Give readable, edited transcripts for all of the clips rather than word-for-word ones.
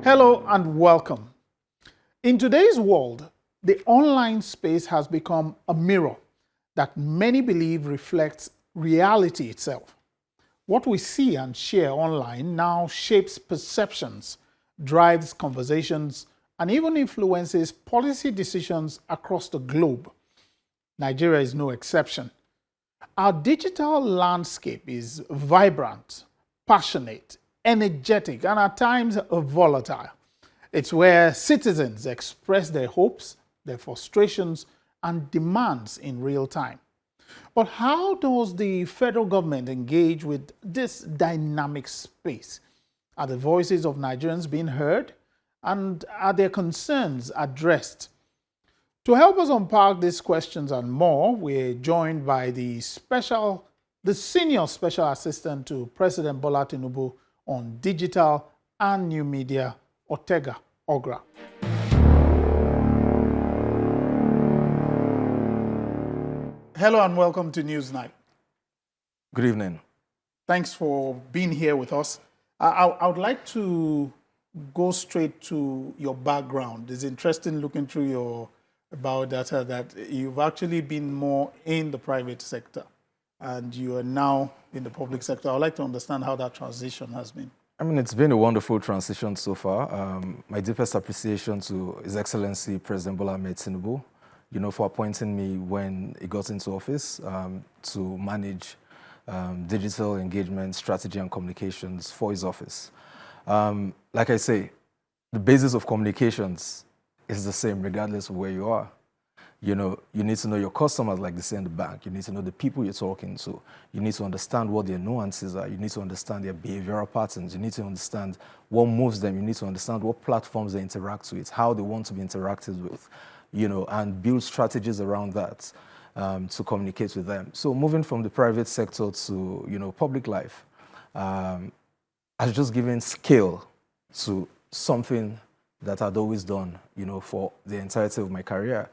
Hello and welcome. In today's world, the online space has become a mirror that many believe reflects reality itself. What we see and share online now shapes perceptions, drives conversations, and even influences policy decisions across the globe. Nigeria is no exception. Our digital landscape is vibrant, passionate, energetic, and at times volatile. It's where citizens express their hopes, their frustrations, and demands in real time. But how does the federal government engage with this dynamic space? Are the voices of Nigerians being heard? And are their concerns addressed? To help us unpack these questions and more, we're joined by the Senior Special Assistant to President Bola Tinubu on Digital and New Media, Ortega Ogra. Hello and welcome to Newsnight. Good evening. Thanks for being here with us. I would like to go straight to your background. It's interesting looking through your biodata that you've actually been more in the private sector and you are now in the public sector. I would like to understand how that transition has been. I mean, it's been a wonderful transition so far. My deepest appreciation to His Excellency President Bola Tinubu, for appointing me when he got into office to manage digital engagement, strategy, and communications for his office. Like I say, the basis of communications is the same regardless of where you are. You need to know your customers, like they say in the bank. You need to know the people you're talking to. You need to understand what their nuances are. You need to understand their behavioral patterns. You need to understand what moves them. You need to understand what platforms they interact with, how they want to be interacted with, and build strategies around that to communicate with them. So moving from the private sector to, public life has just given scale to something that I'd always done, for the entirety of my career,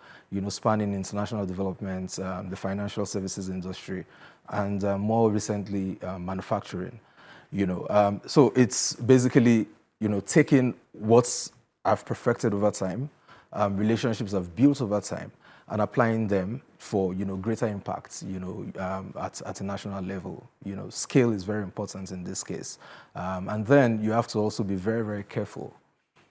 spanning international development, the financial services industry, and more recently, manufacturing, So it's basically, taking what I've perfected over time, relationships I've built over time, and applying them for, greater impact, at a national level. Scale is very important in this case. And then you have to also be very, very careful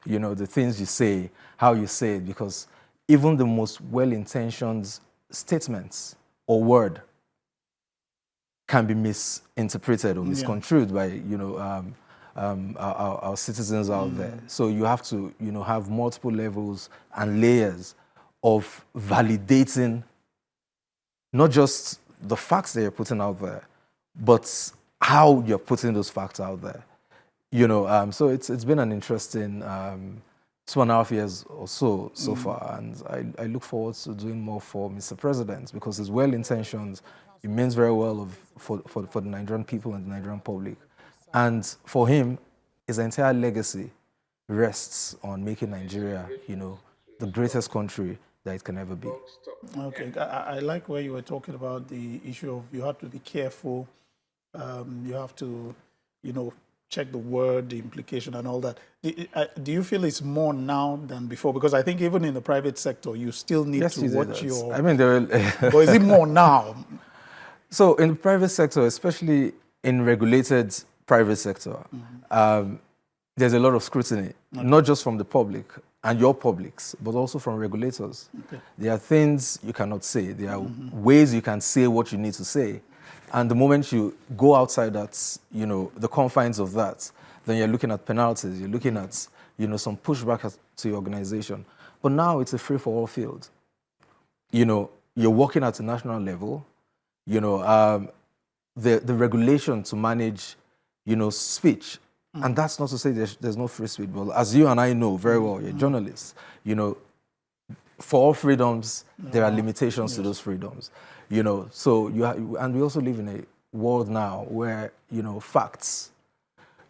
the things you say, how you say it, because even the most well-intentioned statements or word can be misinterpreted or misconstrued by, our citizens out there. So you have to, have multiple levels and layers of validating not just the facts that you're putting out there, but how you're putting those facts out there. So it's been an interesting 2.5 years or so far, and I look forward to doing more for Mr. President because he's well-intentioned. He means very well for the Nigerian people and the Nigerian public. And for him, his entire legacy rests on making Nigeria, the greatest country that it can ever be. Okay, I like where you were talking about the issue of you have to be careful. You have to, check the word, the implication, and all that. Do you feel it's more now than before? Because I think even in the private sector, you still need to watch your... I mean, but is it more now? So in the private sector, especially in regulated private sector, there's a lot of scrutiny, not just from the public and your publics, but also from regulators. Okay. There are things you cannot say. There are ways you can say what you need to say. And the moment you go outside that, the confines of that, then you're looking at penalties, you're looking at, some pushback to your organization. But now it's a free-for-all field. You're working at a national level, the regulation to manage, speech. And that's not to say there's no free speech, but as you and I know very well, you're journalists, for all freedoms, there are limitations to those freedoms. So and we also live in a world now where, facts,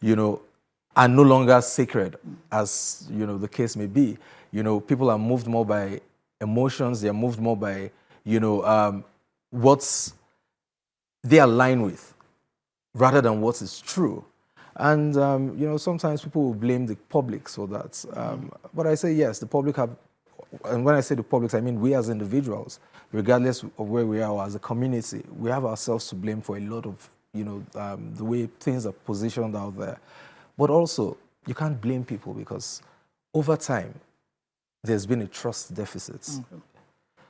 are no longer sacred as, the case may be. People are moved more by emotions. They are moved more by, what they align with rather than what is true. And, you know, sometimes people will blame the public for that. But I say, yes, the public have, and when I say the public, I mean we as individuals, regardless of where we are or as a community, we have ourselves to blame for a lot of, you know, the way things are positioned out there. But also, you can't blame people because over time, there's been a trust deficit.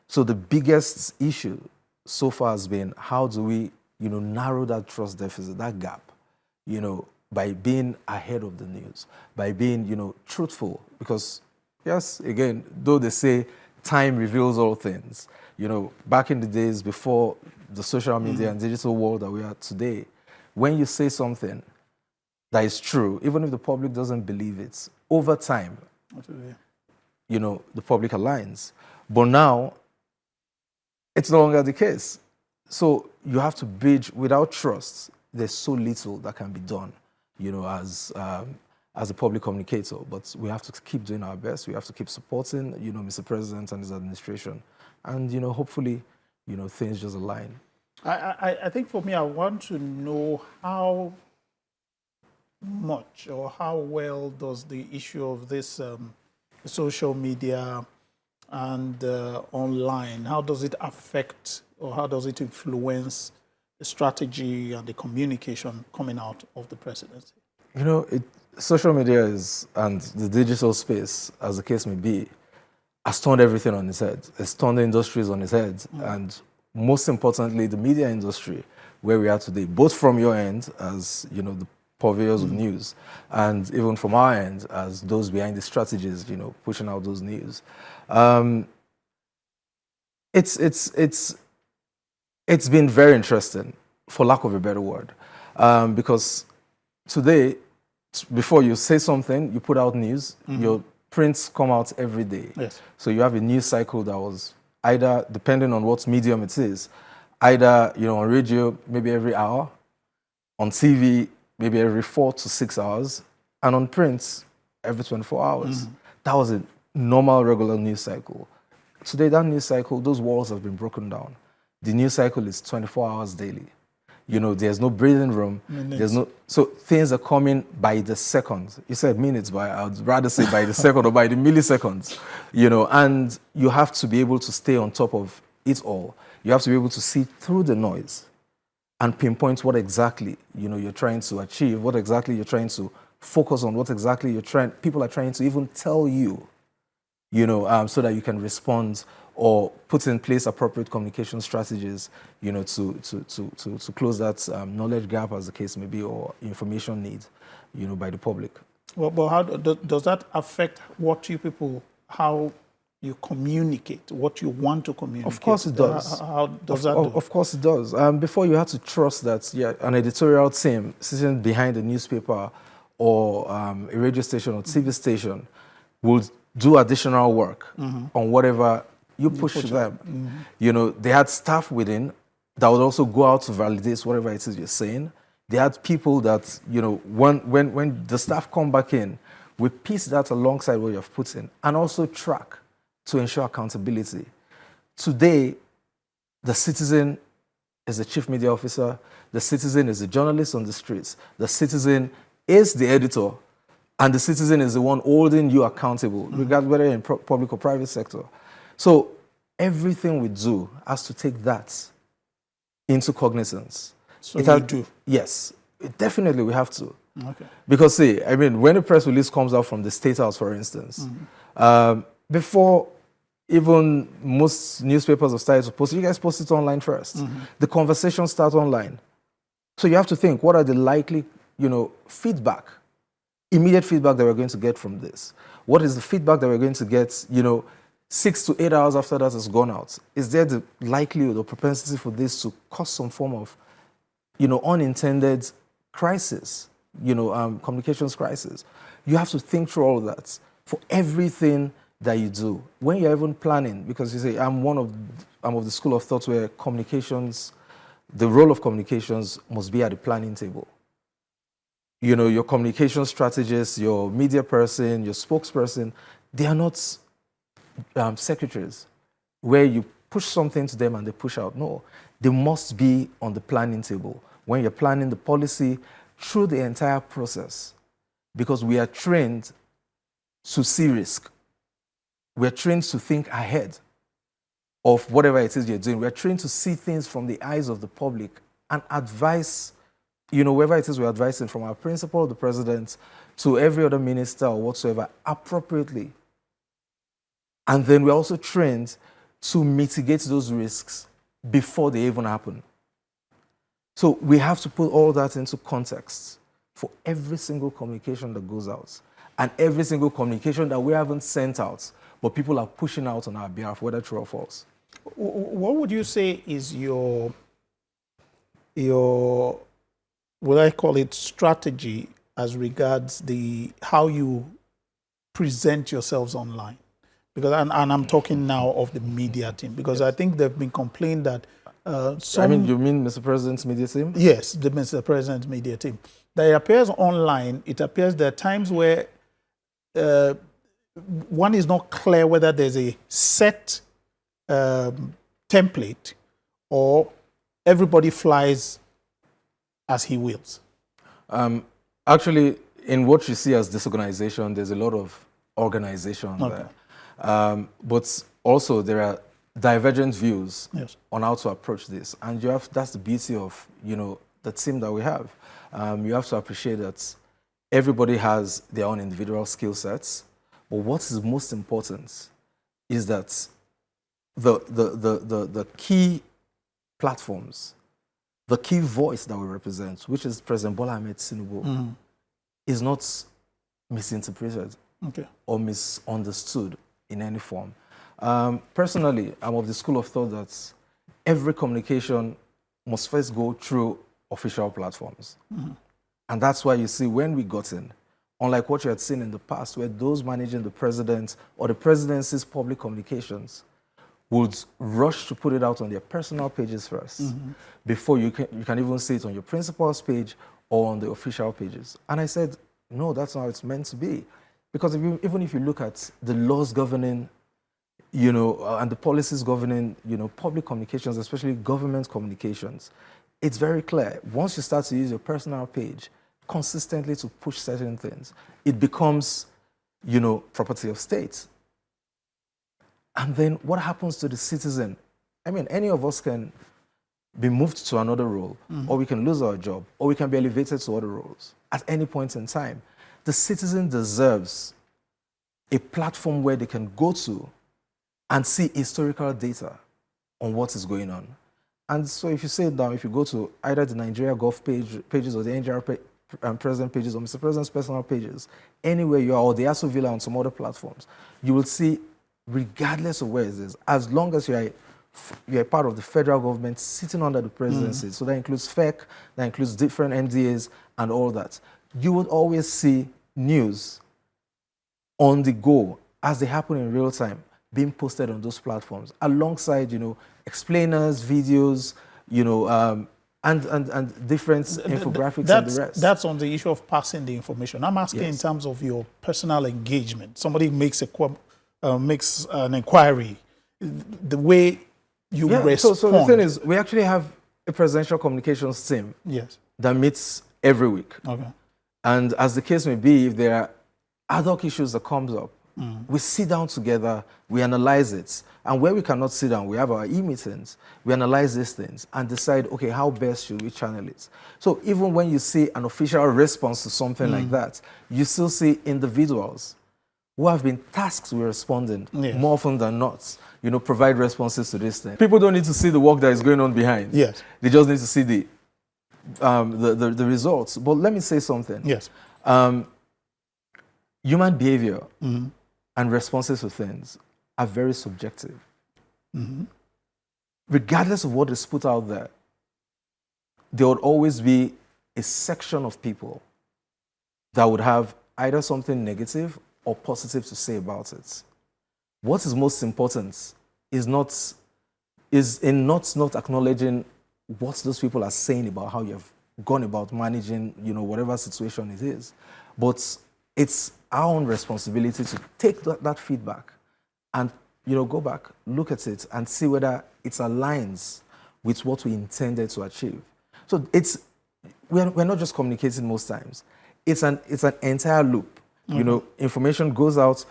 So the biggest issue so far has been how do we, you know, narrow that trust deficit, that gap, you know, by being ahead of the news, by being, you know, truthful. Because, yes, again, though they say time reveals all things, you know, back in the days before the social media and digital world that we are today, when you say something that is true, even if the public doesn't believe it, over time, you know, the public aligns. But now, it's no longer the case. So you have to bridge. Without trust, there's so little that can be done, you know, as a public communicator. But we have to keep doing our best. We have to keep supporting, you know, Mr. President and his administration. And, you know, hopefully, you know, things just align. I think for me, I want to know how much or how well does the issue of this social media and online, how does it affect or how does it influence the strategy and the communication coming out of the presidency? You know, social media is, and the digital space, as the case may be, has turned everything on its head. It's turned the industries on its head. And most importantly, the media industry, where we are today, both from your end as, you know, the purveyors of news, and even from our end as those behind the strategies, you know, pushing out those news. It's been very interesting, for lack of a better word, because today, before you say something, you put out news, your prints come out every day. Yes. So you have a news cycle that was either, depending on what medium it is, either, you know, on radio, maybe every hour, on TV, maybe every 4 to 6 hours, and on print, every 24 hours. That was a normal, regular news cycle. Today, that news cycle, those walls have been broken down. The news cycle is 24 hours daily. You know, there's no breathing room. There's no, so things are coming by the second. You said minutes, but I would rather say by the second or by the milliseconds. You know, and you have to be able to stay on top of it all. You have to be able to see through the noise and pinpoint what exactly, you know, you're trying to achieve, what exactly you're trying to focus on, what exactly people are trying to even tell you, you know, so that you can respond or put in place appropriate communication strategies, you know, to close that knowledge gap, as the case may be, or information need, you know, by the public. Well, but how does that affect what you people, how you communicate, what you want to communicate? Of course it does. How does that do? Of course it does. Before, you had to trust that, yeah, an editorial team sitting behind a newspaper or a radio station or TV station would do additional work on whatever you push them. You know, they had staff within that would also go out to validate whatever it is you're saying. They had people that, you know, when the staff come back in, we piece that alongside what you've put in and also track to ensure accountability. Today, the citizen is the chief media officer, the citizen is the journalist on the streets, the citizen is the editor, and the citizen is the one holding you accountable, regardless whether in public or private sector. So everything we do has to take that into cognizance. So you do? Yes, definitely we have to. Okay. Because, see, I mean, when a press release comes out from the State House, for instance, before even most newspapers have started to post it, you guys post it online first. The conversation starts online. So you have to think, what are the likely, you know, immediate feedback that we're going to get from this? What is the feedback that we're going to get, you know, 6 to 8 hours after that has gone out? Is there the likelihood or propensity for this to cause some form of, you know, unintended crisis, you know, communications crisis? You have to think through all of that for everything that you do. When you're even planning, because you say, I'm of the school of thought where communications, the role of communications must be at the planning table. You know, your communication strategist, your media person, your spokesperson, they are not secretaries where you push something to them and they push out. No, they must be on the planning table. When you're planning the policy, through the entire process, because we are trained to see risk. We're trained to think ahead of whatever it is you're doing. We're trained to see things from the eyes of the public and advise, whoever it is we're advising, from our principal, the president, to every other minister or whatsoever, appropriately. And then we're also trained to mitigate those risks before they even happen. So we have to put all that into context for every single communication that goes out and every single communication that we haven't sent out, but people are pushing out on our behalf, whether true or false. What would you say is your what I call it, strategy as regards how you present yourselves online? Because and I'm talking now of the media team, because I think they've been complained that you mean Mr. President's media team? Yes, the Mr. President's media team. That it appears online, it appears there are times where one is not clear whether there's a set template or everybody flies as he wills. Actually, in what you see as disorganization, there's a lot of organization there. But also there are divergent views on how to approach this. And that's the beauty of, the team that we have. You have to appreciate that everybody has their own individual skill sets. But what is most important is that the key platforms, the key voice that we represent, which is President Bola Ahmed Tinubu, is not misinterpreted or misunderstood in any form. Personally, I'm of the school of thought that every communication must first go through official platforms. And that's why you see when we got in, unlike what you had seen in the past, where those managing the president or the presidency's public communications would rush to put it out on their personal pages first, before you can even see it on your principal's page or on the official pages. And I said, no, that's not how it's meant to be. Because even if you look at the laws governing, and the policies governing, public communications, especially government communications, it's very clear. Once you start to use your personal page consistently to push certain things, it becomes, property of state. And then what happens to the citizen? I mean, any of us can be moved to another role, or we can lose our job, or we can be elevated to other roles at any point in time. The citizen deserves a platform where they can go to and see historical data on what is going on. And so if you say it down, if you go to either the Nigeria Gulf pages or the NGR President pages or Mr. President's personal pages, anywhere you are, or the ASO Villa on some other platforms, you will see, regardless of where it is, as long as you're part of the federal government sitting under the presidency, so that includes FEC, that includes different MDAs and all that, you would always see news on the go as they happen in real time being posted on those platforms, alongside, explainers, videos, and different infographics and the rest. That's on the issue of passing the information. I'm asking in terms of your personal engagement. Somebody makes makes an inquiry, the way you respond. So the thing is, we actually have a presidential communications team that meets every week. And as the case may be, if there are ad hoc issues that comes up, we sit down together, we analyze it. And where we cannot sit down, we have our e-meetings, we analyze these things and decide, okay, how best should we channel it? So even when you see an official response to something like that, you still see individuals who have been tasked with responding more often than not, provide responses to this thing. People don't need to see the work that is going on behind. They just need to see the results. But let me say something. Human behavior and responses to things are very subjective. Regardless of what is put out there would always be a section of people that would have either something negative or positive to say about it. What is most important is not acknowledging what those people are saying about how you have gone about managing, whatever situation it is, but it's our own responsibility to take that feedback and, go back, look at it, and see whether it aligns with what we intended to achieve. So we're not just communicating most times. It's an entire loop. You know, information goes out,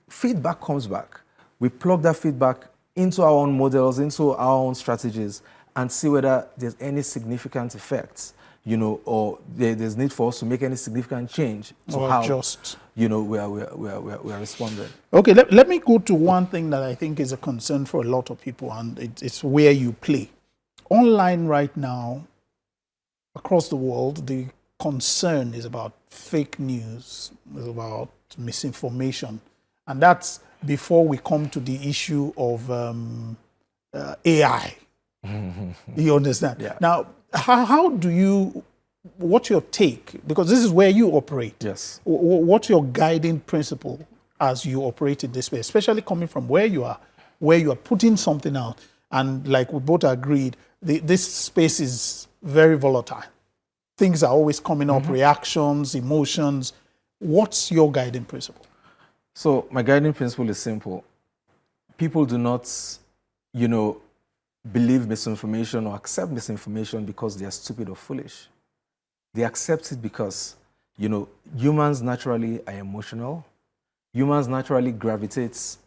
feedback comes back. We plug that feedback into our own models, into our own strategies, and see whether there's any significant effects, you know, or there's need for us to make any significant change to Or how, just, you know, we are responding. okay, let me go to one thing that I think is a concern for a lot of people, and it's where you play. Online right now, across the world, the concern is about fake news, is about misinformation. And that's before we come to the issue of AI. You understand? Yeah. Now, how do you, what's your take? Because this is where you operate. Yes. What's your guiding principle as you operate in this space, especially coming from where you are putting something out? And like we both agreed, this space is very volatile. Things are always coming up, reactions, emotions. What's your guiding principle? So my guiding principle is simple. People do not, you know, believe misinformation or accept misinformation because they are stupid or foolish. They accept it because, you know, humans naturally are emotional. Humans naturally gravitate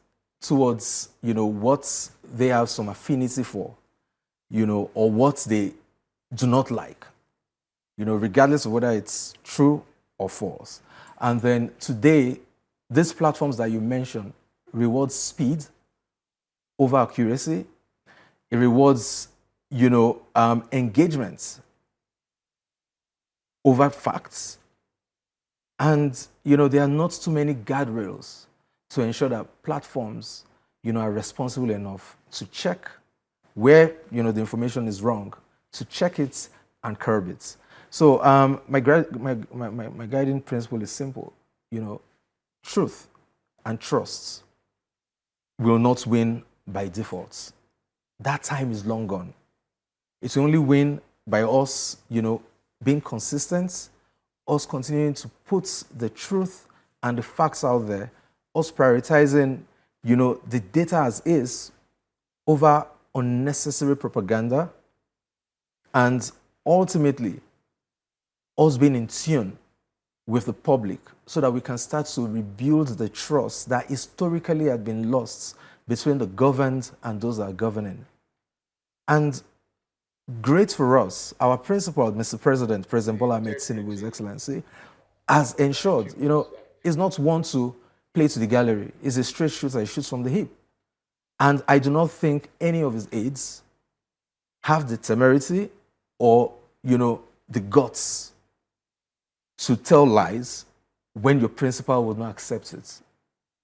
towards, you know, what they have some affinity for, you know, or what they do not like, you know, regardless of whether it's true or false. And then today, these platforms that you mentioned reward speed over accuracy. It rewards, you know, engagement over facts. And, you know, there are not too many guardrails to ensure that platforms, you know, are responsible enough to check where, you know, the information is wrong, to check it and curb it. So my guiding principle is simple. You know, truth and trust will not win by default. That time is long gone. It's only win by us, you know, being consistent, us continuing to put the truth and the facts out there, us prioritizing, you know, the data as is over unnecessary propaganda, and ultimately us being in tune with the public so that we can start to rebuild the trust that historically had been lost between the governed and those that are governing. And great for us, our principal, Mr. President, President Bola Ahmed Tinubu, His Excellency, has ensured, you know, is not one to play to the gallery. He's a straight shooter, he shoots from the hip. And I do not think any of his aides have the temerity or, you know, the guts to tell lies when your principal would not accept it.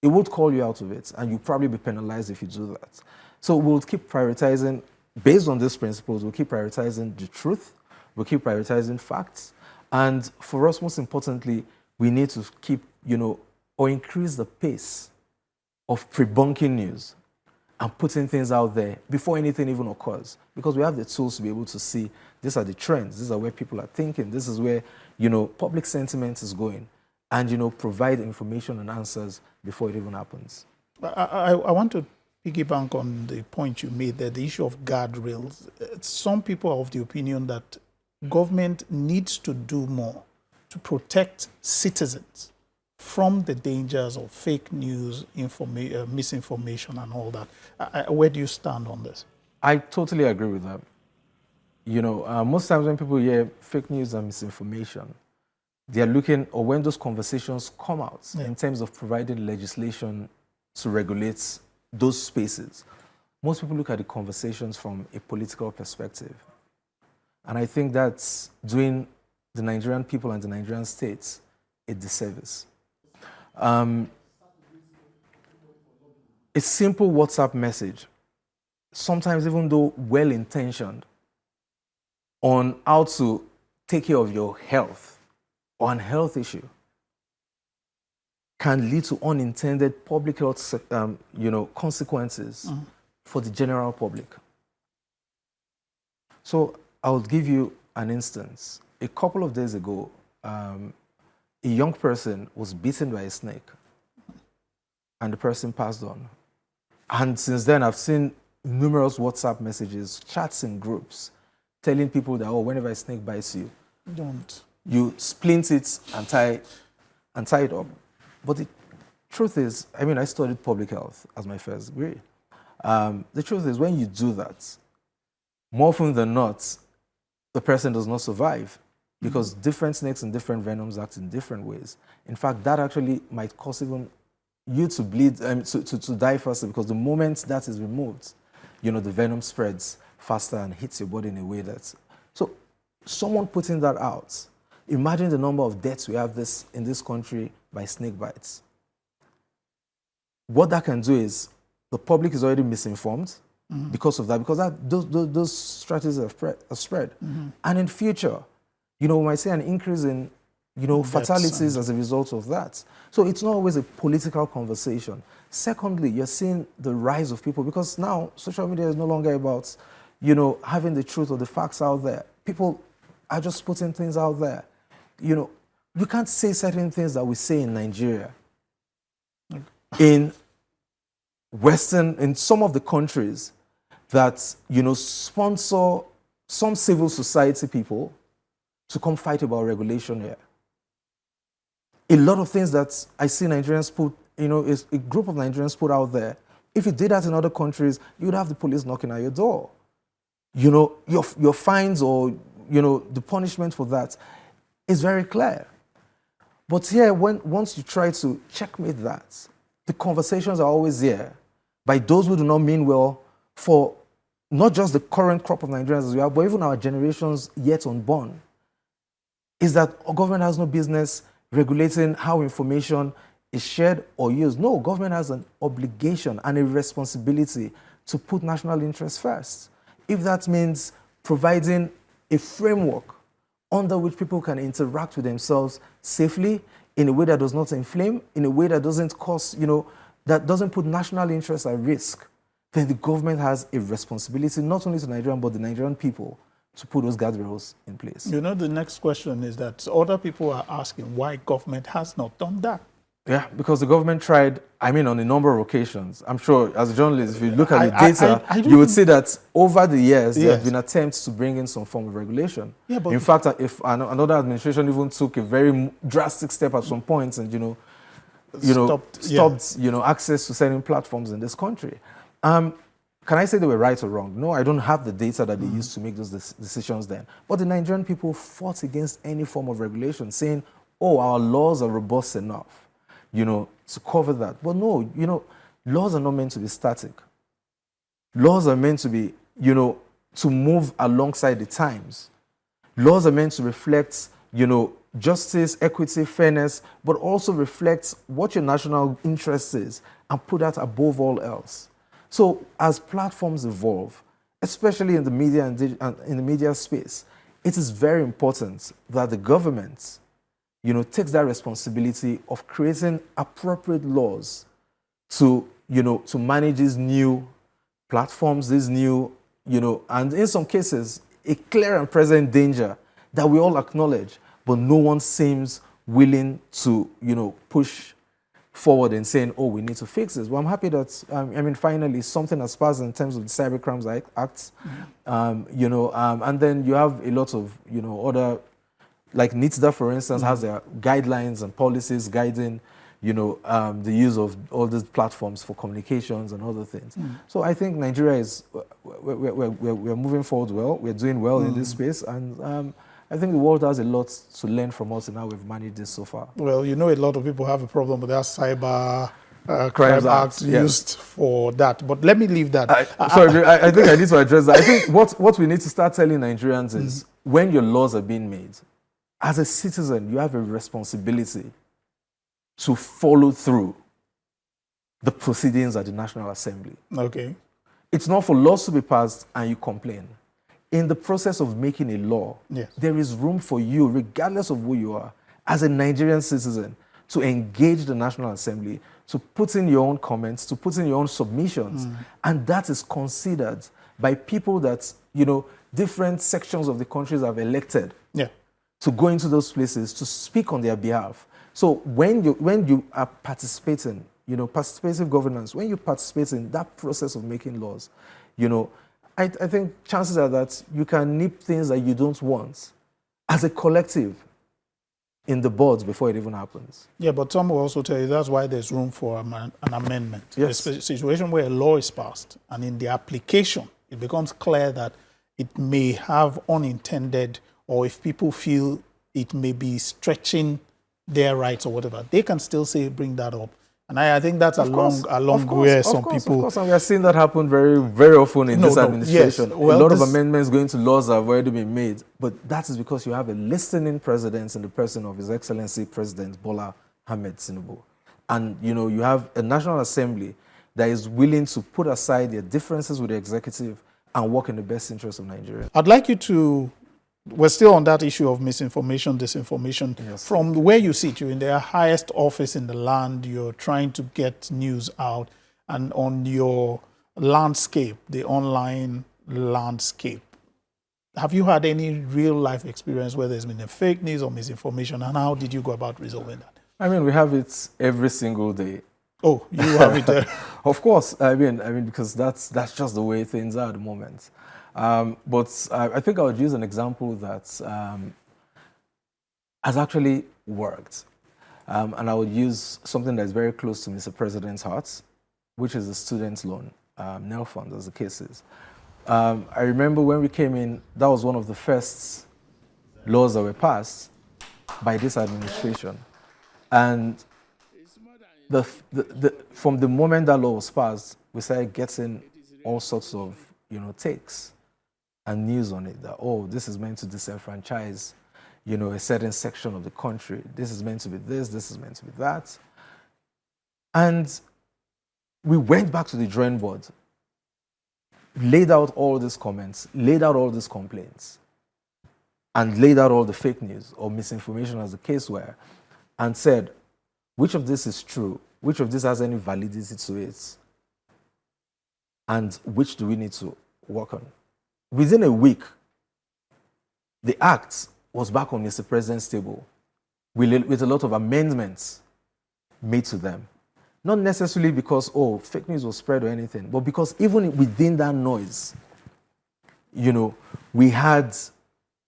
It would call you out of it, and you'll probably be penalized if you do that. So we'll keep prioritizing, based on these principles, we'll keep prioritizing the truth, we'll keep prioritizing facts, and for us, most importantly, we need to keep, you know, or increase the pace of pre-bunking news and putting things out there before anything even occurs, because we have the tools to be able to see these are the trends, these are where people are thinking, this is where, you know, public sentiment is going, and, you know, provide information and answers before it even happens. I want to piggyback on the point you made there, the issue of guardrails. Some people are of the opinion that government needs to do more to protect citizens from the dangers of fake news, misinformation, and all that. Where do you stand on this? I totally agree with that. You know, most times when people hear fake news and misinformation, they are looking, or when those conversations come out in terms of providing legislation to regulate those spaces, most people look at the conversations from a political perspective. And I think that's doing the Nigerian people and the Nigerian states a disservice. A simple WhatsApp message, sometimes even though well-intentioned, on how to take care of your health or an health issue, can lead to unintended public health, you know, consequences for the general public. So I'll give you an instance. A couple of days ago, a young person was bitten by a snake, and the person passed on. And since then, I've seen numerous WhatsApp messages, chats in groups, telling people that, oh, whenever a snake bites you, Don't. You splint it and tie it up. But the truth is, I mean, I studied public health as my first degree. The truth is, when you do that, more often than not, the person does not survive because different snakes and different venoms act in different ways. In fact, that actually might cause even you to bleed, to die faster, because the moment that is removed, the venom spreads faster and hits your body in a way that's... So someone putting that out, imagine the number of deaths we have in this country by snake bites. What that can do is the public is already misinformed because of that, because those strategies have spread. And in future, we might see an increase in fatalities as a result of that. So it's not always a political conversation. Secondly, you're seeing the rise of people, because now social media is no longer about, having the truth or the facts out there. People are just putting things out there. You can't say certain things that we say in Nigeria. In some of the countries that, sponsor some civil society people to come fight about regulation here. A lot of things that I see Nigerians put, is a group of Nigerians put out there. If you did that in other countries, you would have the police knocking at your door. Your fines or, the punishment for that is very clear. But here, once you try to checkmate that, the conversations are always there by those who do not mean well for not just the current crop of Nigerians as we have, but even our generations yet unborn, is that our government has no business regulating how information is shared or used. No, government has an obligation and a responsibility to put national interest first. If that means providing a framework under which people can interact with themselves safely, in a way that does not inflame, in a way that doesn't cause, that doesn't put national interests at risk, then the government has a responsibility, not only to Nigerian, but the Nigerian people, to put those guardrails in place. The next question is that other people are asking why government has not done that. Yeah, because the government tried, on a number of occasions. I'm sure as a journalist, if you look at the data, you would see that over the years, there have been attempts to bring in some form of regulation. Yeah, but in fact, if another administration even took a very drastic step at some points and, stopped access to certain platforms in this country. Can I say they were right or wrong? No, I don't have the data that they used to make those decisions then. But the Nigerian people fought against any form of regulation, saying, oh, our laws are robust enough, to cover that. But no, laws are not meant to be static. Laws are meant to be, to move alongside the times. Laws are meant to reflect, justice, equity, fairness, but also reflect what your national interest is and put that above all else. So as platforms evolve, especially in the media and in the media space, it is very important that the government, takes that responsibility of creating appropriate laws to, to manage these new platforms, these new, and in some cases, a clear and present danger that we all acknowledge, but no one seems willing to, push forward and saying, oh, we need to fix this. Well, I'm happy that, finally, something has passed in terms of the Cyber Crimes Act, and then you have a lot of, other, like NITDA, for instance, has their guidelines and policies guiding, the use of all these platforms for communications and other things. So I think Nigeria is, we're moving forward well, we're doing well in this space, and I think the world has a lot to learn from us in how we've managed this so far. Well, a lot of people have a problem with that Cyber Crimes Act used for that. But let me leave that. I think I need to address that. I think what we need to start telling Nigerians is when your laws are being made, as a citizen, you have a responsibility to follow through the proceedings at the National Assembly. Okay. It's not for laws to be passed and you complain. In the process of making a law, there is room for you, regardless of who you are, as a Nigerian citizen, to engage the National Assembly, to put in your own comments, to put in your own submissions. And that is considered by people that, different sections of the countries have elected to go into those places to speak on their behalf. So when you are participating, participative governance, when you participate in that process of making laws, I think chances are that you can nip things that you don't want as a collective in the boards before it even happens. Yeah, but some will also tell you that's why there's room for an amendment. Yes. A situation where a law is passed and in the application, it becomes clear that it may have unintended, or if people feel it may be stretching their rights or whatever, they can still say, bring that up. And I think that's a long where some people... Of course, and we are seeing that happen very, very often in this administration. Yes. Well, a lot of amendments going to laws have already been made, but that is because you have a listening president in the person of His Excellency President Bola Ahmed Tinubu. And, you have a National Assembly that is willing to put aside their differences with the executive and work in the best interest of Nigeria. I'd like you to... We're still on that issue of misinformation, disinformation. Yes. From where you sit, you're in the highest office in the land, you're trying to get news out, and on your landscape, the online landscape, have you had any real life experience where there's been a fake news or misinformation, and how did you go about resolving that? I mean, we have it every single day. Oh, you have it there. Of course. I mean, because that's just the way things are at the moment. But I think I would use an example that has actually worked. And I would use something that is very close to Mr. President's heart, which is the student loan, NEL fund, as the case is. I remember when we came in, that was one of the first laws that were passed by this administration. And from the moment that law was passed, we started getting all sorts of, takes and news on it that, oh, this is meant to disenfranchise, a certain section of the country. This is meant to be this is meant to be that. And we went back to the drawing board, laid out all these comments, laid out all these complaints, and laid out all the fake news or misinformation as the case were, and said, which of this is true? Which of this has any validity to it? And which do we need to work on? Within a week, the act was back on Mr. President's table with a lot of amendments made to them. Not necessarily because, fake news was spread or anything, but because even within that noise, we had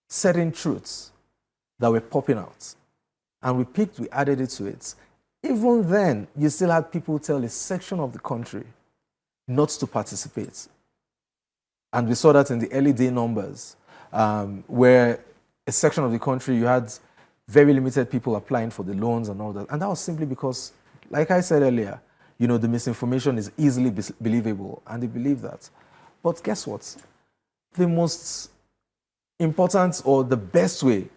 certain truths that were popping out. And we added it to it. Even then, you still had people tell a section of the country not to participate. And we saw that in the early day numbers, where a section of the country, you had very limited people applying for the loans and all that. And that was simply because, like I said earlier, the misinformation is easily believable, and they believe that. But guess what? The most important or the best way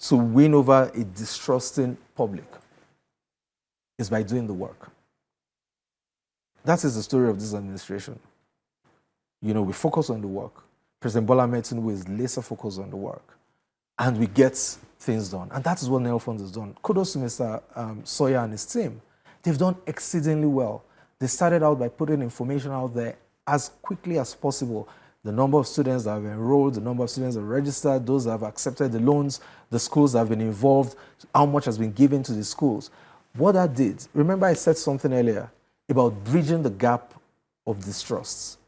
to win over a distrusting public is by doing the work. That is the story of this administration. We focus on the work. President Bola Ahmed Tinubu is laser focused on the work. And we get things done. And that is what NEL Fund has done. Kudos to Mr. Sawyer and his team. They've done exceedingly well. They started out by putting information out there as quickly as possible. The number of students that have enrolled, the number of students that have registered, those that have accepted the loans, the schools that have been involved, how much has been given to the schools. What that did, remember I said something earlier about bridging the gap of distrust.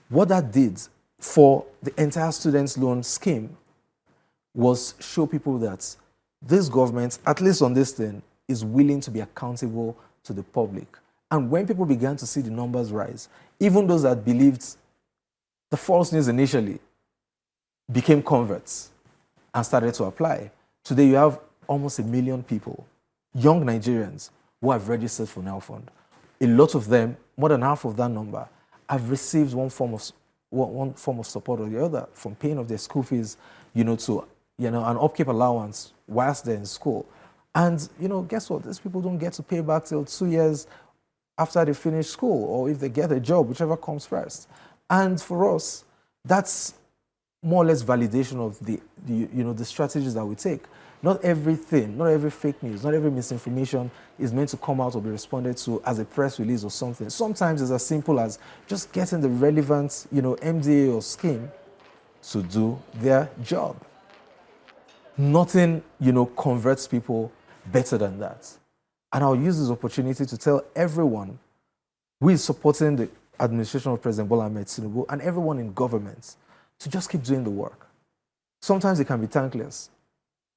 What that did for the entire students' loan scheme was show people that this government, at least on this thing, is willing to be accountable to the public. And when people began to see the numbers rise, even those that believed the false news initially became converts and started to apply. Today you have almost 1 million people, young Nigerians, who have registered for NEL Fund. A lot of them, more than half of that number, have received one form of support or the other, from paying off their school fees, to an upkeep allowance whilst they're in school. And guess what? These people don't get to pay back till 2 years after they finish school, or if they get a job, whichever comes first. And for us, that's more or less validation of the strategies that we take. Not everything, not every fake news, not every misinformation is meant to come out or be responded to as a press release or something. Sometimes it's as simple as just getting the relevant, MDA or scheme to do their job. Nothing, converts people better than that. And I'll use this opportunity to tell everyone who is supporting the administration of President Bola Ahmed Tinubu and everyone in government to just keep doing the work. Sometimes it can be thankless.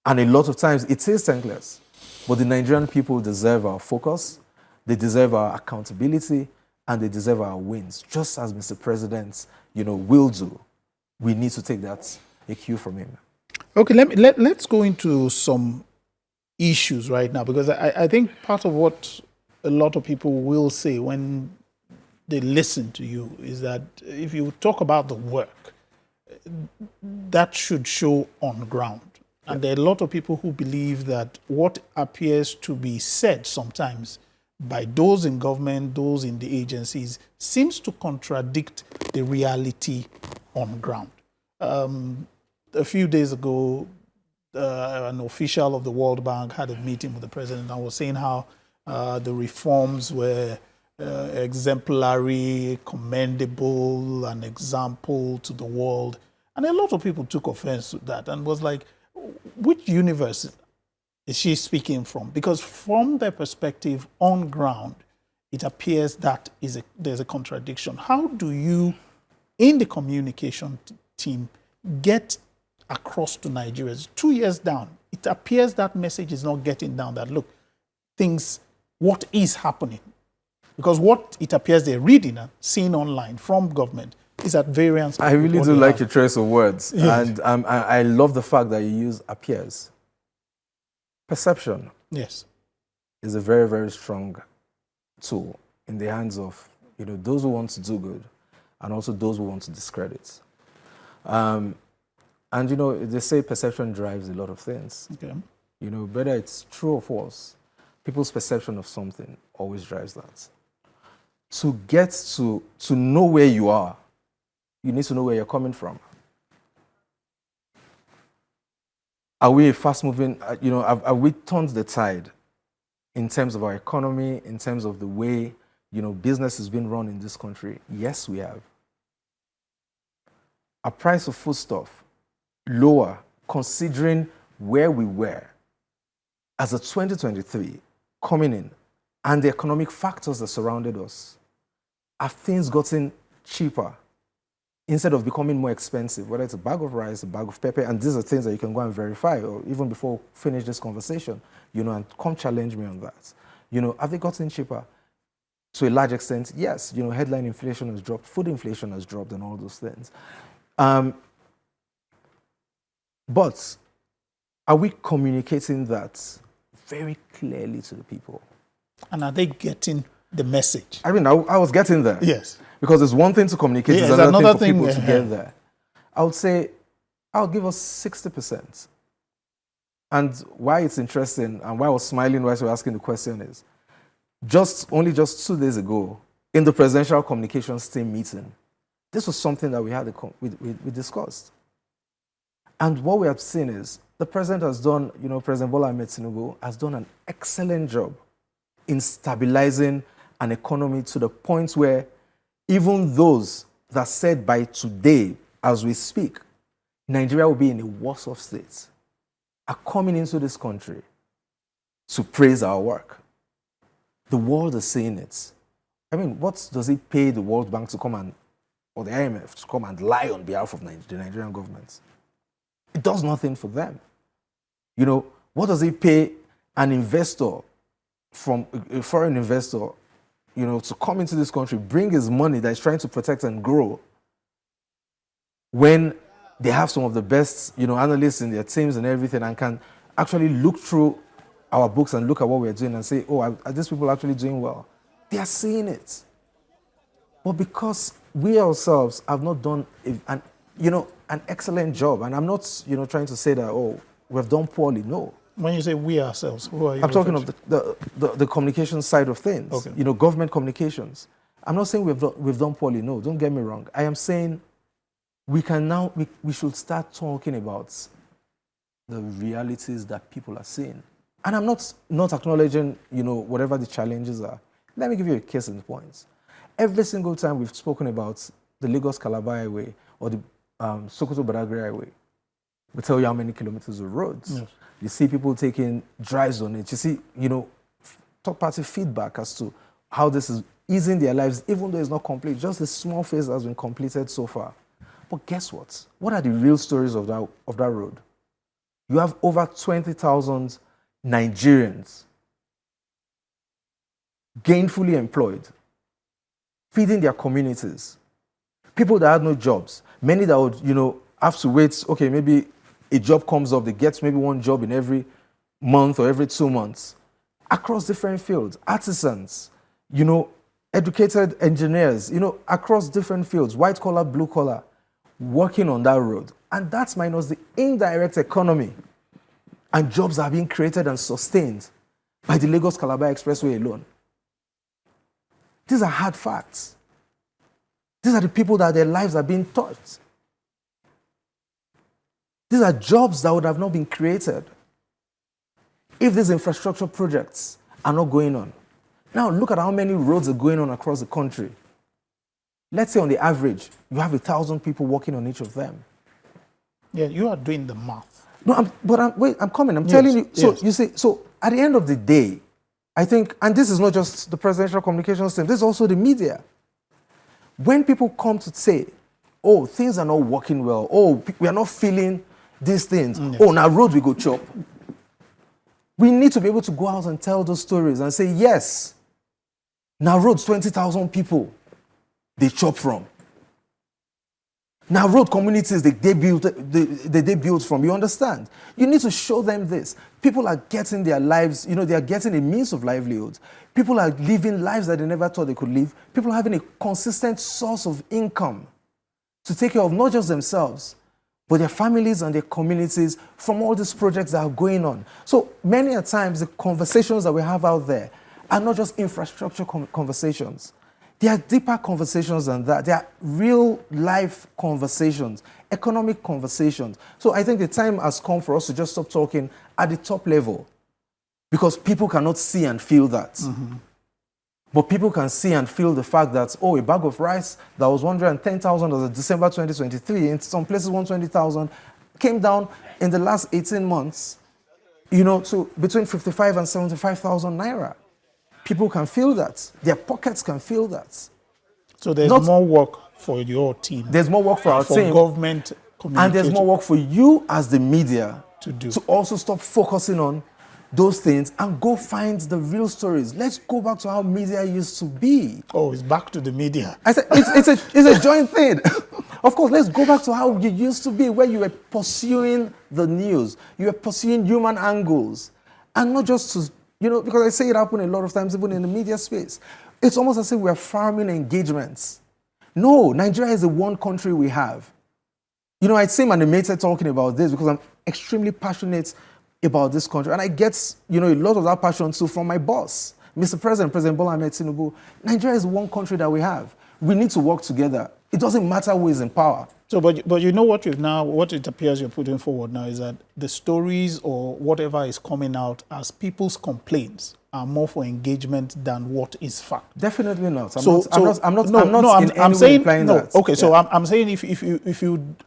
And a lot of times it is thankless. But the Nigerian people deserve our focus, they deserve our accountability, and they deserve our wins. Just as Mr. President, will do. We need to take that a cue from him. Okay, let's go into some issues right now, because I think part of what a lot of people will say when they listen to you is that if you talk about the work, that should show on ground. And there are a lot of people who believe that what appears to be said sometimes by those in government, those in the agencies, seems to contradict the reality on ground. A few days ago, an official of the World Bank had a meeting with the president and was saying how the reforms were exemplary, commendable, an example to the world. And a lot of people took offense to that and was like, which universe is she speaking from? Because from their perspective on ground, it appears that there's a contradiction. How do you, in the communication team, get across to Nigerians 2 years down? It appears that message is not getting down, that look, what is happening? Because what it appears they're reading and seeing online from government is at variance. I really do like your choice of words. Yes. And I love the fact that you use appears. Perception. Yes. Is a very, very strong tool in the hands of those who want to do good and also those who want to discredit. And they say perception drives a lot of things. Okay. Whether it's true or false, people's perception of something always drives that. To get to know where you are, you need to know where you're coming from. Are we a fast-moving, have we turned the tide in terms of our economy, in terms of the way, business is being run in this country? Yes, we have. Our price of foodstuff, lower, considering where we were as of 2023 coming in and the economic factors that surrounded us. Have things gotten cheaper instead of becoming more expensive, whether it's a bag of rice, a bag of pepper, and these are things that you can go and verify, or even before we finish this conversation, and come challenge me on that. Have they gotten cheaper? To a large extent, yes. Headline inflation has dropped, food inflation has dropped, and all those things. But are we communicating that very clearly to the people? And are they getting the message? I was getting there. Yes. Because it's one thing to communicate, it's another thing for people to get there. I would say I'll give us 60%. And why it's interesting and why I was smiling while you were asking the question is, only 2 days ago, in the presidential communications team meeting, this was something that we discussed. And what we have seen is the president has done, President Bola Ahmed Tinubu has done an excellent job in stabilizing an economy to the point where even those that said by today, as we speak, Nigeria will be in a worse off state, are coming into this country to praise our work. The world is saying it. What does it pay the World Bank to come or the IMF to come and lie on behalf of the Nigerian government? It does nothing for them. What does it pay an investor, from a foreign investor, to come into this country, bring his money that he's trying to protect and grow, when they have some of the best, analysts in their teams and everything, and can actually look through our books and look at what we're doing and say, oh, are these people actually doing well? They are seeing it. But because we ourselves have not done an excellent job, and I'm not, trying to say that, oh, we've done poorly. No. When you say we ourselves, who are you? I'm talking of the communication side of things. Okay. Government communications. I'm not saying we've done poorly. No, don't get me wrong. I am saying we should start talking about the realities that people are seeing. And I'm not acknowledging, whatever the challenges are. Let me give you a case in point. Every single time we've spoken about the Lagos-Calabar Highway or the Sokoto-Badagry Highway, we tell you how many kilometers of roads. Yes. You see people taking drives on it. You see, third-party feedback as to how this is easing their lives, even though it's not complete. Just a small phase has been completed so far. But guess what? What are the real stories of that road? You have over 20,000 Nigerians gainfully employed, feeding their communities. People that had no jobs, many that would, have to wait, okay, maybe a job comes up, they get maybe one job in every month or every 2 months, across different fields, artisans, educated engineers, across different fields, white collar, blue collar, working on that road. And that's minus the indirect economy and jobs are being created and sustained by the Lagos-Calabar Expressway alone. These are hard facts. These are the people that their lives are being touched. These are jobs that would have not been created if these infrastructure projects are not going on. Now, look at how many roads are going on across the country. Let's say on the average, you have 1,000 people working on each of them. Yeah, you are doing the math. No, I'm coming. I'm telling you. So, you see, so at the end of the day, I think, and this is not just the presidential communications team, this is also the media. When people come to say, oh, things are not working well, oh, we are not feeling these things, oh, now road we go chop. We need to be able to go out and tell those stories and say, yes, now roads 20,000 people they chop from. Now road communities they build from, you understand? You need to show them this. People are getting their lives, they are getting a means of livelihood. People are living lives that they never thought they could live. People are having a consistent source of income to take care of not just themselves, but their families and their communities from all these projects that are going on. So many a times the conversations that we have out there are not just infrastructure conversations. They are deeper conversations than that. They are real life conversations, economic conversations. So I think the time has come for us to just stop talking at the top level because people cannot see and feel that. Mm-hmm. But people can see and feel the fact that, oh, a bag of rice that was 110,000 as of December 2023, in some places 120,000, came down in the last 18 months, to between 55 and 75,000 naira. People can feel that. Their pockets can feel that. So there's more work for your team. There's more work for our team. For government communication. And there's more work for you as the media to do. To also stop focusing on those things and go find the real stories. Let's go back to how media used to be. Oh, it's back to the media. I said it's a joint thing. Of course, let's go back to how you used to be, where you were pursuing the news, you were pursuing human angles, and not just to, because I say it happen a lot of times, even in the media space. It's almost as if we're farming engagements. No, Nigeria is the one country we have. I seem animated talking about this because I'm extremely passionate about this country. And I get, a lot of that passion too from my boss, Mr. President, President Bola Ahmed Tinubu. Nigeria is one country that we have. We need to work together. It doesn't matter who is in power. So, but what it appears you're putting forward now is that the stories or whatever is coming out as people's complaints are more for engagement than what is fact. Definitely not. I'm not saying implying that. Okay, so I'm saying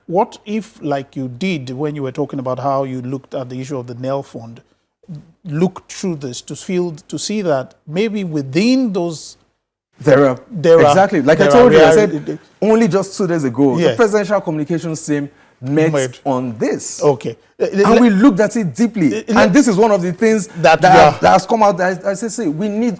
what if like you did when you were talking about how you looked at the issue of the Nel Fund, look through this to see that maybe within those exactly. Like I told you, I said only just 2 days ago, the presidential communications team met on this. Okay. And we looked at it deeply. And this is one of the things that has come out. I say, we're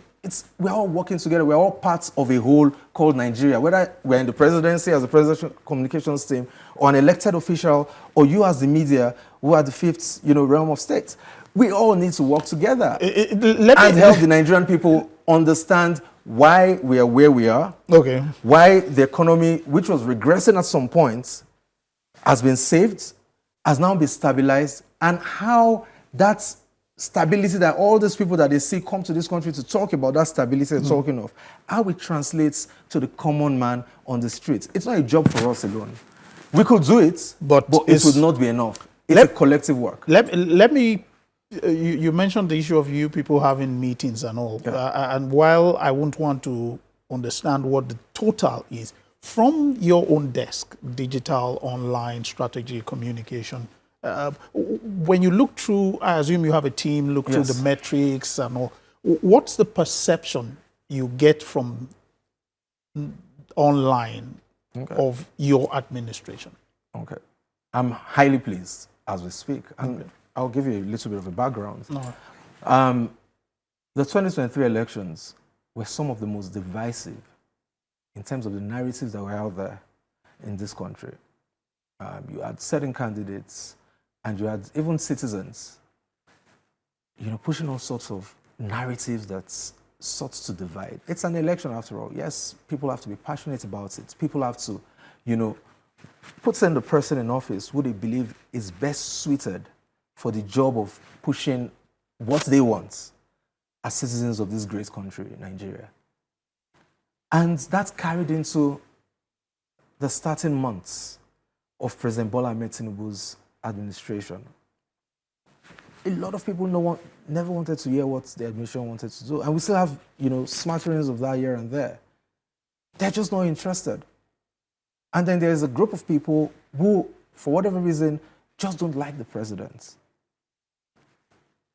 all working together. We're all parts of a whole called Nigeria. Whether we're in the presidency as a presidential communications team or an elected official or you as the media who are the fifth, realm of state, we all need to work together and help the Nigerian people understand why we are where we are, why the economy, which was regressing at some point, has been saved, has now been stabilized, and how that stability that all these people that they see come to this country to talk about, that stability they're talking of, how it translates to the common man on the streets. It's not a job for us alone. We could do it, but it would not be enough. It's a collective work. Let me... You mentioned the issue of you people having meetings and all. And while I wouldn't want to understand what the total is, from your own desk, digital, online, strategy, communication, when you look through, I assume you have a team, look through the metrics and all, what's the perception you get from online of your administration? Okay. I'm highly pleased as we speak. And Okay. I'll give you a little bit of a background. No. The 2023 elections were some of the most divisive in terms of the narratives that were out there in this country. You had certain candidates and you had even citizens, pushing all sorts of narratives that sought to divide. It's an election after all. Yes, people have to be passionate about it. People have to, put in the person in office who they believe is best suited for the job of pushing what they want as citizens of this great country, Nigeria. And that's carried into the starting months of President Bola Ahmed Tinubu's administration. A lot of people never wanted to hear what the administration wanted to do. And we still have, smatterings of that here and there. They're just not interested. And then there's a group of people who, for whatever reason, just don't like the president.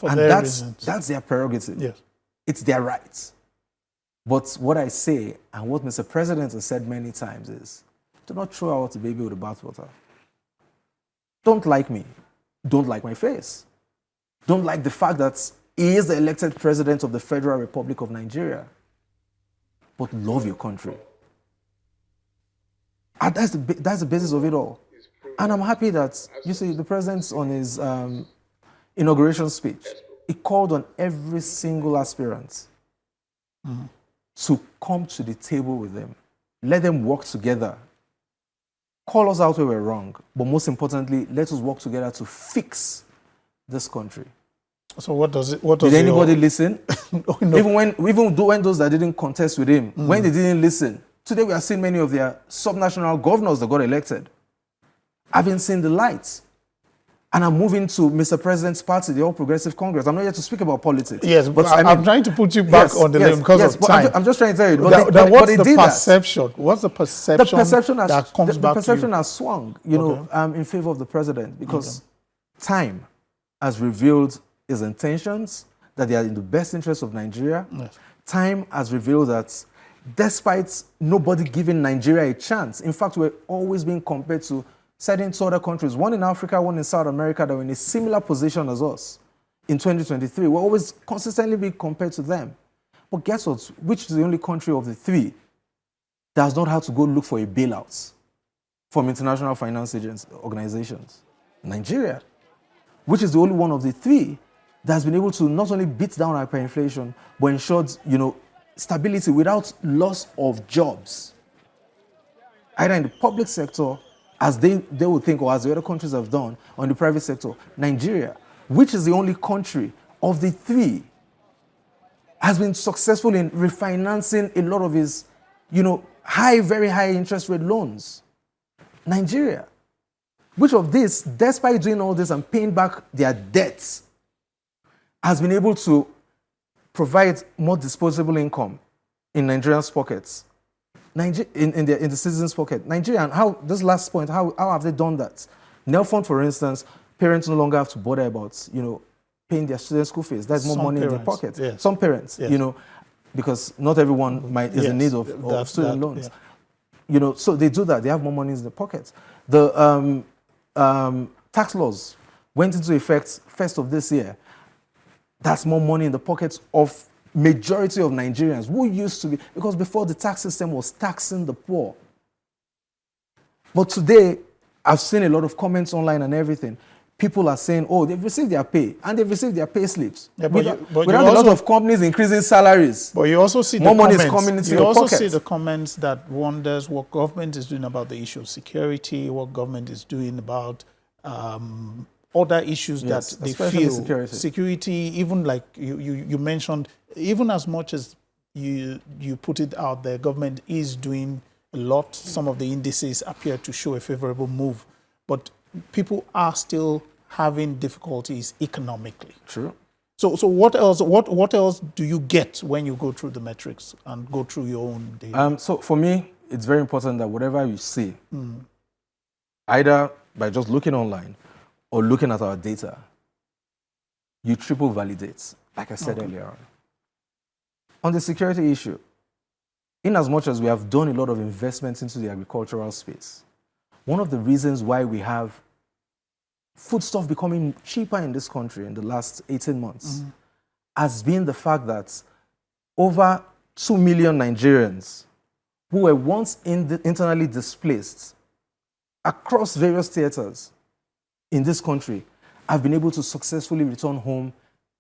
And that's their prerogative. Yes. It's their right. But what I say, and what Mr. President has said many times is, do not throw out the baby with the bathwater. Don't like me. Don't like my face. Don't like the fact that he is the elected president of the Federal Republic of Nigeria. But love your country. And that's the basis of it all. And I'm happy that, you see, the president on his inauguration speech, he called on every single aspirant to come to the table with them. Let them work together. Call us out where we're wrong. But most importantly, let us work together to fix this country. So what does Did anybody listen? No. Even when those that didn't contest with him, when they didn't listen, today we are seeing many of their subnational governors that got elected having seen the light. And I'm moving to Mr. President's party, the All Progressive Congress. I'm not here to speak about politics. Yes, but I'm trying to put you back on the line because of time. I'm just trying to tell you. What's the perception? What's the perception that comes back to you? The perception has swung, in favor of the president because time has revealed his intentions, that they are in the best interest of Nigeria. Yes. Time has revealed that despite nobody giving Nigeria a chance, in fact, we're always being compared to certain other countries, one in Africa, one in South America, that were in a similar position as us in 2023. We're always consistently being compared to them. But guess what? Which is the only country of the three that has not had to go look for a bailout from international finance organizations? Nigeria. Which is the only one of the three that has been able to not only beat down hyperinflation, but ensured, stability without loss of jobs, either in the public sector, as they would think, or as the other countries have done, or in the private sector. Nigeria, which is the only country of the three, has been successful in refinancing a lot of his, very high interest rate loans. Nigeria. Which of this, despite doing all this and paying back their debts, has been able to provide more disposable income in Nigerians' pockets, in the citizens' pocket. Nigeria, and how, this last point, how have they done that? Nelfund, for instance, parents no longer have to bother about, paying their students' school fees. There's more money in their pockets. Yes. Some parents, yes. Because not everyone is in need of student loans. Yeah. So they do that. They have more money in their pockets. The tax laws went into effect 1st of this year. That's more money in the pockets of majority of Nigerians who used to be, because before the tax system was taxing the poor. But today, I've seen a lot of comments online and everything. People are saying, oh, they've received their pay, and they've received their pay slips. Yeah, without a lot of companies increasing salaries. But you also see more money is coming into your pocket. You also see the comments that wonders what government is doing about the issue of security, what government is doing about other issues that they feel. Security, even like you mentioned, even as much as you put it out there, government is doing a lot. Some of the indices appear to show a favorable move. But people are still having difficulties economically. True. So what else do you get when you go through the metrics and go through your own data? So for me, it's very important that whatever you see, either by just looking online or looking at our data, you triple validate, like I said earlier on. On the security issue, In as much as we have done a lot of investments into the agricultural space, one of the reasons why we have foodstuff becoming cheaper in this country in the last 18 months has been the fact that over 2 million Nigerians who were once internally displaced across various theaters in this country have been able to successfully return home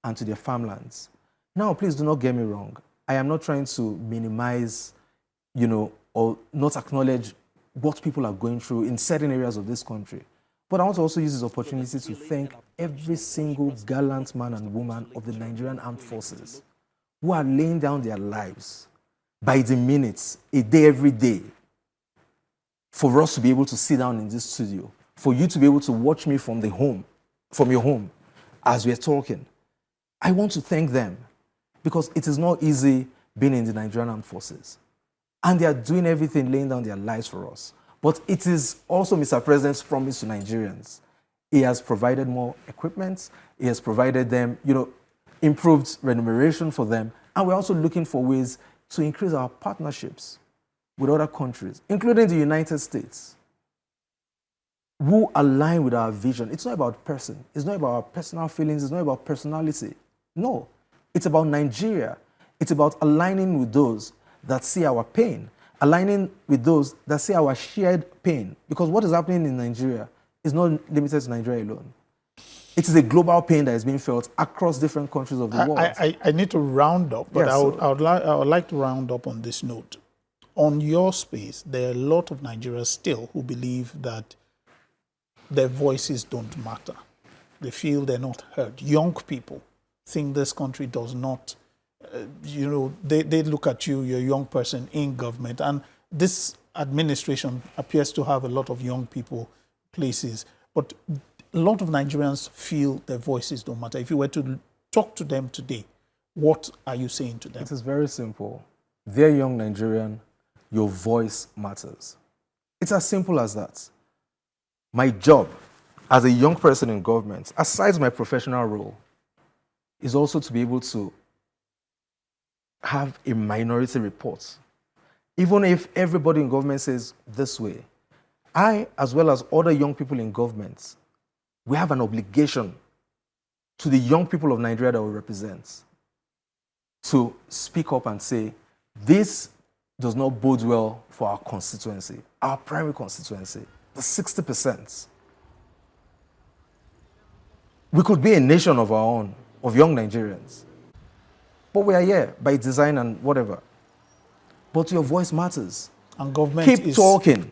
and to their farmlands. Now, please do not get me wrong. I am not trying to minimize, or not acknowledge what people are going through in certain areas of this country. But I want to also use this opportunity to thank every single gallant man and woman of the Nigerian Armed Forces who are laying down their lives by the minutes, a day, every day, for us to be able to sit down in this studio, for you to be able to watch me from your home, as we're talking. I want to thank them because it is not easy being in the Nigerian Armed Forces. And they are doing everything, laying down their lives for us. But it is also Mr. President's promise to Nigerians. He has provided more equipment. He has provided them, improved remuneration for them. And we're also looking for ways to increase our partnerships with other countries, including the United States, who align with our vision. It's not about person. It's not about our personal feelings. It's not about personality. No, it's about Nigeria. It's about aligning with those that see our pain, aligning with those that see our shared pain. Because what is happening in Nigeria is not limited to Nigeria alone. It is a global pain that is being felt across different countries of the world. I need to round up, but Yes, I would like to round up on this note. On your space, there are a lot of Nigerians still who believe that their voices don't matter. They feel they're not heard. Young people think this country does not, they look at you, you're a young person in government, and this administration appears to have a lot of young people places, but a lot of Nigerians feel their voices don't matter. If you were to talk to them today, what are you saying to them? It is very simple. Dear young Nigerian, your voice matters. It's as simple as that. My job as a young person in government, aside my professional role, is also to be able to have a minority report. Even if everybody in government says this way, I, as well as other young people in government, we have an obligation to the young people of Nigeria that we represent to speak up and say, this does not bode well for our constituency, our primary constituency, the 60%. We could be a nation of our own, of young Nigerians. But we are here by design and whatever. But your voice matters. And government Keep talking.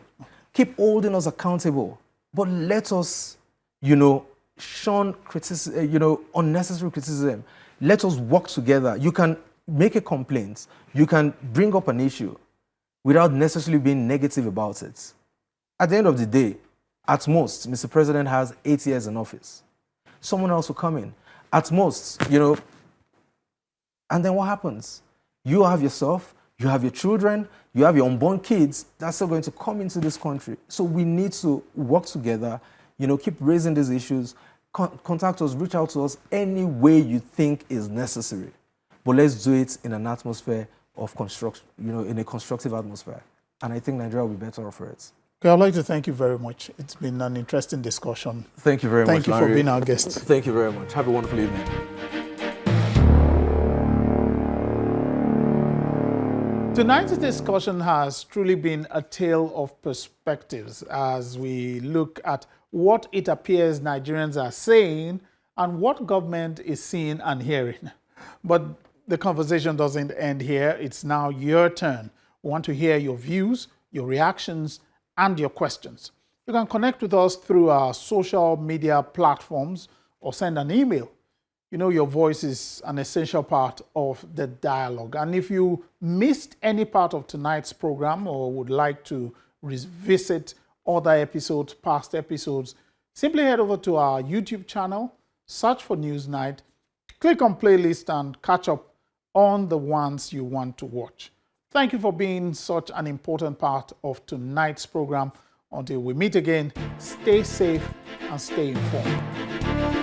Keep holding us accountable. But let us, shun criticism, unnecessary criticism. Let us work together. You can make a complaint. You can bring up an issue without necessarily being negative about it. At the end of the day, at most, Mr. President has 8 years in office. Someone else will come in. At most, and then what happens? You have yourself, you have your children, you have your unborn kids that's still going to come into this country. So we need to work together, keep raising these issues, contact us, reach out to us any way you think is necessary. But let's do it in an atmosphere of construction, in a constructive atmosphere. And I think Nigeria will be better off for it. Okay, I'd like to thank you very much. It's been an interesting discussion. Thank you very much, Thank you for being our guest. Thank you very much. Have a wonderful evening. Tonight's discussion has truly been a tale of perspectives as we look at what it appears Nigerians are saying and what government is seeing and hearing. But the conversation doesn't end here. It's now your turn. We want to hear your views, your reactions, and your questions. You can connect with us through our social media platforms or send an email. Your voice is an essential part of the dialogue. And if you missed any part of tonight's program or would like to revisit other episodes, past episodes, simply head over to our YouTube channel, search for Newsnight, click on playlist and catch up on the ones you want to watch. Thank you for being such an important part of tonight's program. Until we meet again, stay safe and stay informed.